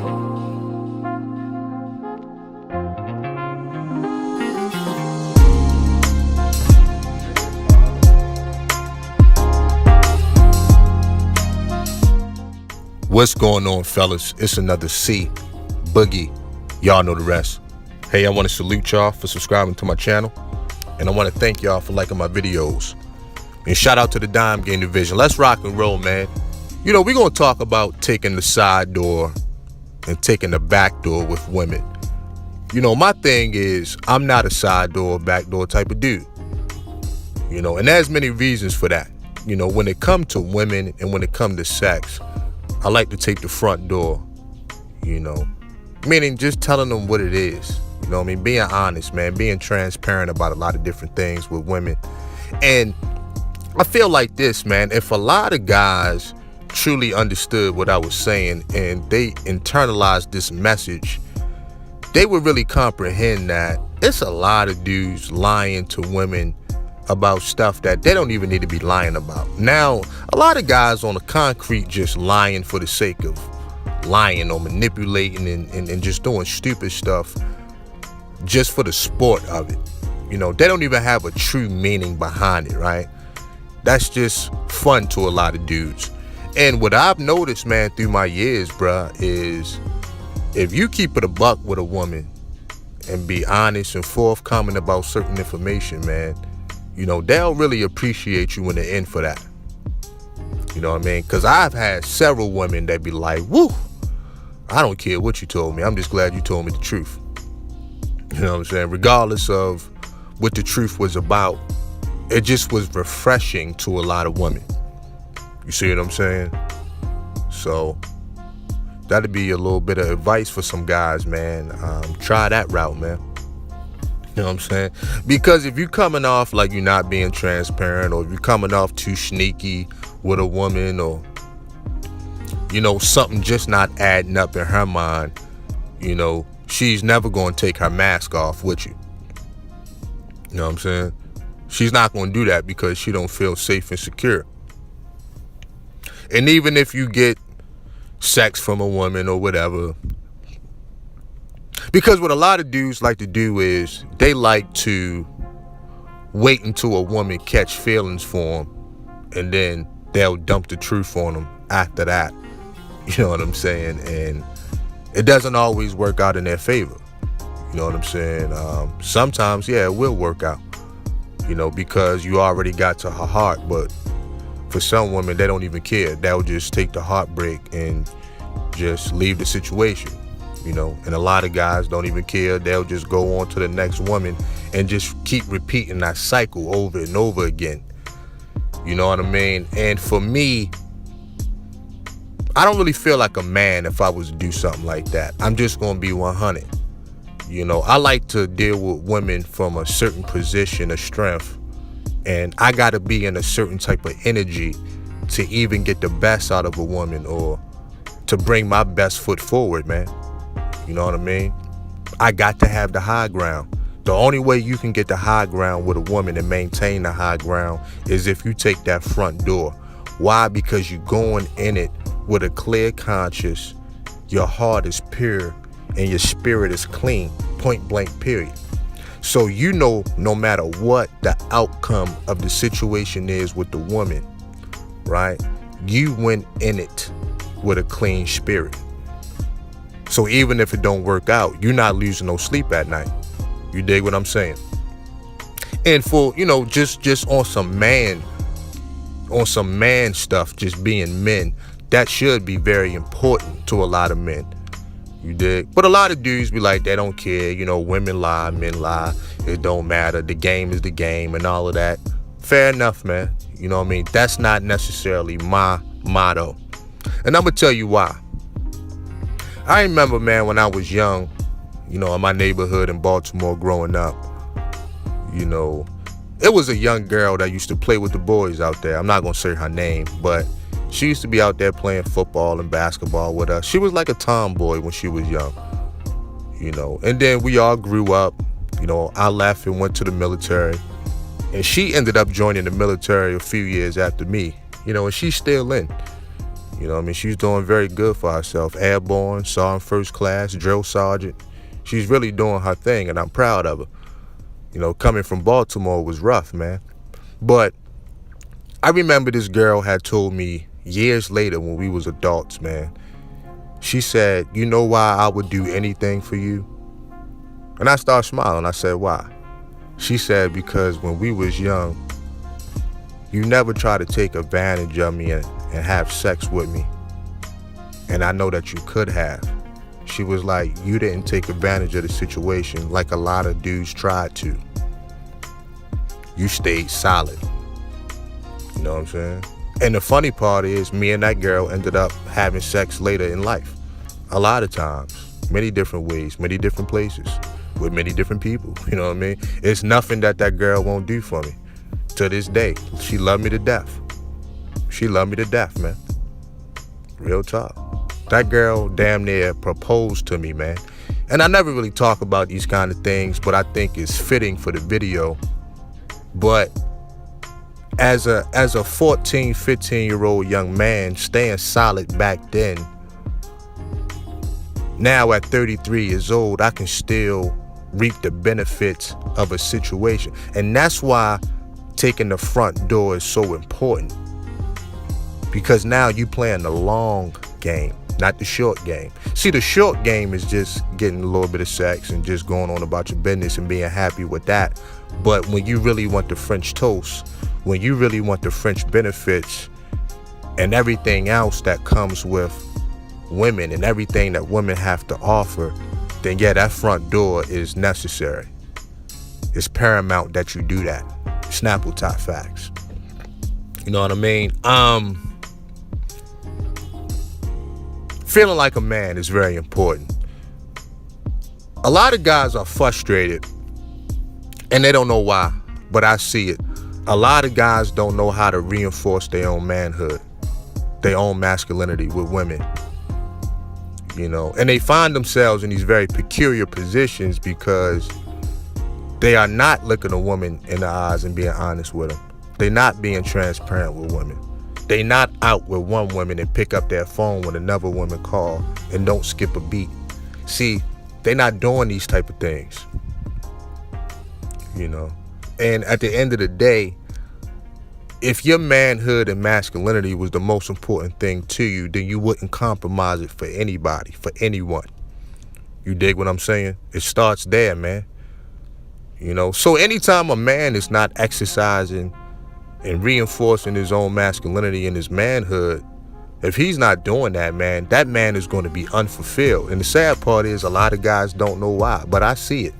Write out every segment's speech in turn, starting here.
What's going on, fellas? It's another Boogie. Y'all know the rest. Hey, I want to salute y'all for subscribing to my channel, and I want to thank y'all for liking my videos. And shout out to the Dime Game Division. Let's rock and roll, man. You know, we're going to talk about taking the side door and taking the back door with women. You know, my thing is, I'm not a side door, back door type of dude. You know, and there's many reasons for that. You know, when it comes to women and when it comes to sex, I like to take the front door, you know, meaning just telling them what it is. You know what I mean? Being honest, man, being transparent about a lot of different things with women. And I feel like this, man, if a lot of guys truly understood what I was saying and they internalized this message, they would really comprehend that it's a lot of dudes lying to women about stuff that they don't even need to be lying about. Now, a lot of guys on the concrete just lying for the sake of lying or manipulating and just doing stupid stuff just for the sport of it. You know, they don't even have a true meaning behind it, right? That's just fun to a lot of dudes. And what I've noticed, man, through my years, bruh, is if you keep it a buck with a woman and be honest and forthcoming about certain information, man, you know, they'll really appreciate you in the end for that. You know what I mean? Because I've had several women that be like, woo, I don't care what you told me. I'm just glad you told me the truth. You know what I'm saying? Regardless of what the truth was about, it just was refreshing to a lot of women. You see what I'm saying? So that'd be a little bit of advice for some guys, man. Try that route, man. You know what I'm saying? Because if you're coming off like you're not being transparent, or if you're coming off too sneaky with a woman, or, you know, something just not adding up in her mind, you know, she's never going to take her mask off with you. You know what I'm saying? She's not going to do that because she don't feel safe and secure. And even if you get sex from a woman or whatever, because what a lot of dudes like to do is they like to wait until a woman catch feelings for them, and then they'll dump the truth on them after that. You know what I'm saying? And it doesn't always work out in their favor. You know what I'm saying? Sometimes, yeah, it will work out, you know, because you already got to her heart. But for some women, they don't even care. They'll just take the heartbreak and just leave the situation. You know, and a lot of guys don't even care. They'll just go on to the next woman and just keep repeating that cycle over and over again. You know what I mean? And for me, I don't really feel like a man if I was to do something like that. I'm just going to be 100. You know, I like to deal with women from a certain position of strength, and I got to be in a certain type of energy to even get the best out of a woman or to bring my best foot forward, man. You know what I mean? I got to have the high ground. The only way you can get the high ground with a woman and maintain the high ground is if you take that front door. Why? Because you're going in it with a clear conscience, your heart is pure, and your spirit is clean, point blank, period. So you know, no matter what the outcome of the situation is with the woman, right? You went in it with a clean spirit. So even if it don't work out, you're not losing no sleep at night. You dig what I'm saying? And for, you know, just on some man stuff, just being men, that should be very important to a lot of men. You dig? But a lot of dudes be like, they don't care. You know, women lie, men lie. It don't matter. The game is the game and all of that. Fair enough, man. You know what I mean? That's not necessarily my motto. And I'm going to tell you why. I remember, man, when I was young, you know, in my neighborhood in Baltimore growing up, you know, it was a young girl that used to play with the boys out there. I'm not going to say her name, but she used to be out there playing football and basketball with us. She was like a tomboy when she was young, you know. And then we all grew up. You know, I left and went to the military. And she ended up joining the military a few years after me, you know, and she's still in. You know what I mean? She's doing very good for herself. Airborne, sergeant first class, drill sergeant. She's really doing her thing, and I'm proud of her. You know, coming from Baltimore was rough, man. But I remember this girl had told me years later when we was adults, man. She said, you know why I would do anything for you? And I started smiling. I said, why? She said, because when we was young, you never try to take advantage of me and have sex with me. And I know that you could have. She was like, you didn't take advantage of the situation like a lot of dudes tried to. You stayed solid. You know what I'm saying? And the funny part is, me and that girl ended up having sex later in life. A lot of times, many different ways, many different places, with many different people. You know what I mean? It's nothing that girl won't do for me. To this day, she loved me to death. She loved me to death, man. Real talk. That girl damn near proposed to me, man. And I never really talk about these kind of things, but I think it's fitting for the video. But as a 14, 15-year-old young man, staying solid back then, now at 33 years old, I can still reap the benefits of a situation. And that's why taking the front door is so important. Because now you playing the long game, not the short game. See, the short game is just getting a little bit of sex and just going on about your business and being happy with that. But when you really want the French toast, when you really want the French benefits and everything else that comes with women and everything that women have to offer, then yeah, that front door is necessary. It's paramount that you do that. Snapple top facts. You know what I mean? Feeling like a man is very important. A lot of guys are frustrated and they don't know why, but I see it. A lot of guys don't know how to reinforce their own manhood, their own masculinity with women. You know, and they find themselves in these very peculiar positions because they are not looking a woman in the eyes and being honest with them. They're not being transparent with women. They not out with one woman and pick up their phone when another woman call and don't skip a beat. See, they not doing these type of things. You know, and at the end of the day, if your manhood and masculinity was the most important thing to you, then you wouldn't compromise it for anybody, for anyone. You dig what I'm saying? It starts there, man. You know, so anytime a man is not exercising and reinforcing his own masculinity and his manhood, if he's not doing that, man, that man is going to be unfulfilled. And the sad part is a lot of guys don't know why, but I see it.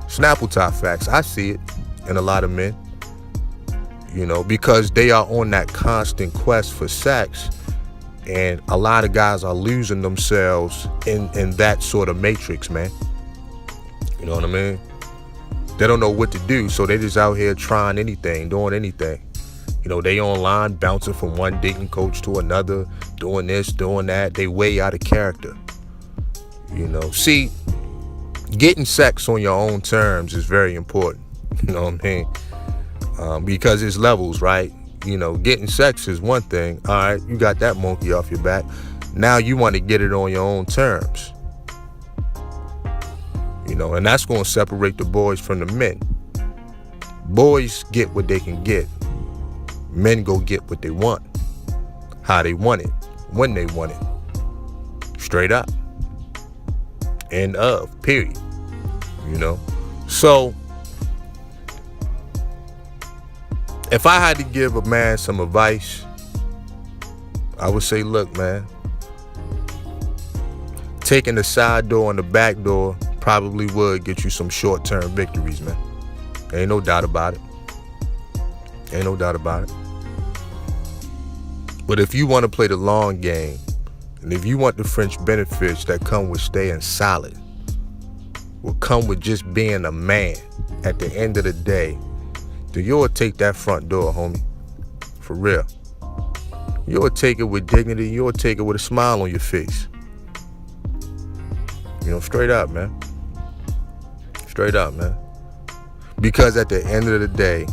Snapple top facts, I see it in a lot of men. You know, because they are on that constant quest for sex. And a lot of guys are losing themselves in that sort of matrix, man. You know what I mean? They don't know what to do, so they just out here trying anything, doing anything. You know, they online bouncing from one dating coach to another, doing this, doing that. They way out of character. You know, see, getting sex on your own terms is very important. You know what I mean? Because it's levels, right? You know, getting sex is one thing. All right, you got that monkey off your back. Now you want to get it on your own terms. You know, and that's going to separate the boys from the men. Boys get what they can get. Men go get what they want. How they want it. When they want it. Straight up. End of. Period. You know? So, if I had to give a man some advice, I would say, look, man, taking the side door and the back door probably would get you some short-term victories, man. Ain't no doubt about it. Ain't no doubt about it. But if you want to play the long game, and if you want the French benefits that come with staying solid, will come with just being a man at the end of the day, then you'll take that front door, homie. For real. You'll take it with dignity. You'll take it with a smile on your face. You know, straight up, man. Straight up, man. Because at the end of the day,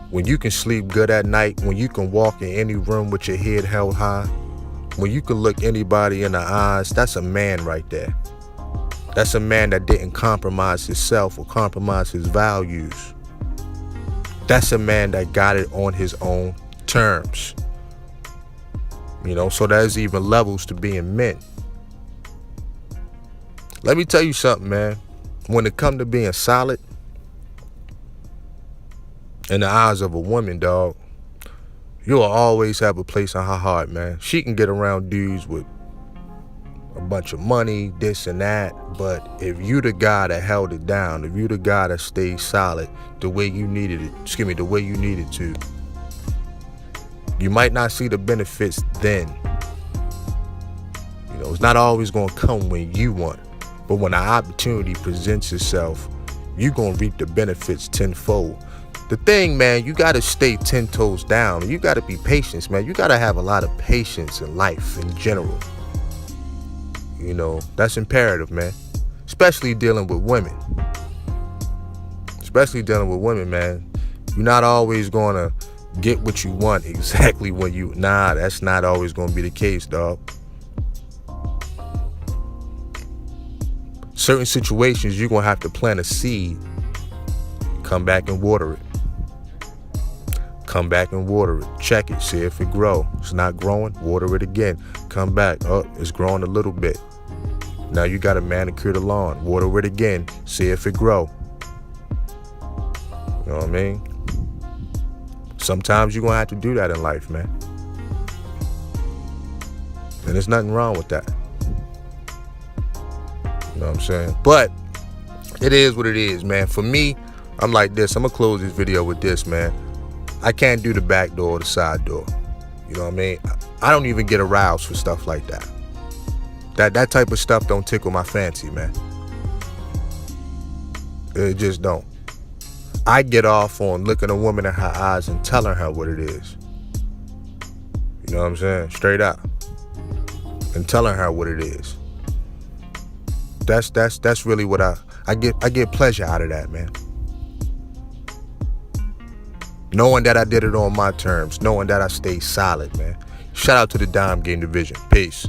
When you can sleep good at night, when you can walk in any room with your head held high, when you can look anybody in the eyes, that's a man right there. That's a man that didn't compromise himself or compromise his values. That's a man that got it on his own terms. So there's even levels to being men. Let me tell you something, man. When it comes to being solid in the eyes of a woman, dog, you'll always have a place in her heart, man. She can get around dudes with a bunch of money, this and that, but if you the guy that held it down, if you the guy that stayed solid the way you needed it, the way you needed to, you might not see the benefits then. It's not always going to come when you want, but when the opportunity presents itself, you're going to reap the benefits tenfold. The thing, man, you got to stay 10 toes down. You got to be patient, man. You got to have a lot of patience in life in general. That's imperative, man. Especially dealing with women. Man. You're not always going to get what you want exactly when that's not always going to be the case, dog. Certain situations, you're going to have to plant a seed, come back and water it. Check it, see if it grows. It's not growing, water it again. Come back, it's growing a little bit. Now you got to manicure the lawn, water it again, see if it grows. You know what I mean? Sometimes you're going to have to do that in life, man. And there's nothing wrong with that. You know what I'm saying? But it is what it is, man. For me, I'm like this. I'm going to close this video with this, man. I can't do the back door or the side door. You know what I mean? I don't even get aroused for stuff like that. That type of stuff don't tickle my fancy, man. It just don't. I get off on looking a woman in her eyes and telling her what it is. You know what I'm saying? Straight up. And telling her what it is. That's really what I get pleasure out of that, man. Knowing that I did it on my terms, knowing that I stayed solid, man. Shout out to the Dime Game Division. Peace.